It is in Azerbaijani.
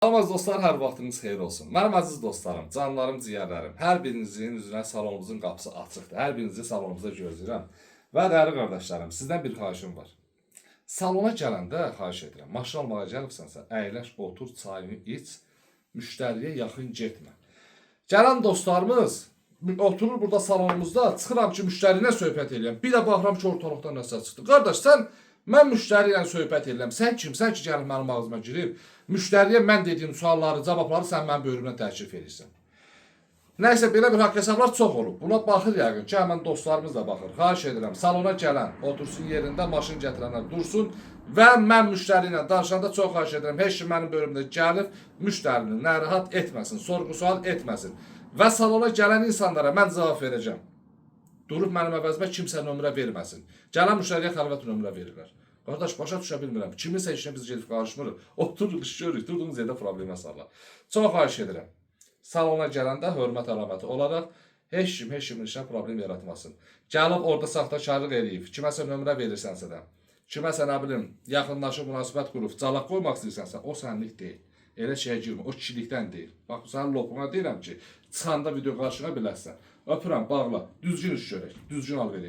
Salam dostlar, hər vaxtınız xeyir olsun. Mənim əziz dostlarım, canlarım, ciyərlərim, hər birinizin üzünə salonumuzun qapısı açıqdır. Hər birinizi salonumuzda gözləyirəm. Və dəyərli qardaşlarım, sizdən bir xahişim var. Salona gələndə xahiş edirəm, maşın almağa gəlibsənsə, əyləş, otur, çayını iç, müştəriyə yaxın getmə. Gələn dostlarımız oturur burada salonumuzda, çıxıram ki, müştəri ilə söhbət edirəm. Bir də baxıram ki, ortalıqdan nəsə çıxdı. Qardaş, mən müştəri ilə söhbət edirəm. Sən kimsən ki, gəlib mənim ağzıma girib, müştəriyə mən dediyim sualları, cavabları sən mənim böyrümdən təklif edirsən. Nəysə, belə bir haqq hesablar çox olub. Buna baxır yəqin ki, həmən dostlarımız da baxır. Xahiş edirəm, salona gələn, otursun yerində, maşın gətirənlər dursun və mən müştəri ilə danışanda çox xahiş edirəm, heç kim mənim bölümdə gəlib, müştərini narahat etməsin, sorğu-sual etməsin. Və salona gələn insanlara mən cavab verəcəm. Durub mənim əvəzimə kimsə nömrə verməsin. Gələn müştəriyə xəlvət nömrə verirlər. Qardaş, başa düşə bilmirəm. Kiminsə işinə biz gedib qarışmırıq. Otururuq, iş görürük, durduğumuz yerdə problemə sallar. Çox xahiş edirəm. Salona gələndə hörmət əlaməti olaraq heç kimin işinə problem yaratmasın. Gəlib orada saxtakarlıq eləyib, kiməsə nömrə verirsənsə də, kiməsə nə bilim, yaxınlaşıb münasibət qurub, calaq qoymaq istəyirsənsə, o sənlik deyil. Elə şeyə girmə, o kişilikdən deyil. Bax, sənin lopuna deyirəm ki, çıxanda video qarşına biləsən. Öpürəm, bağla, düzgün iş görək, düzgün alver edək.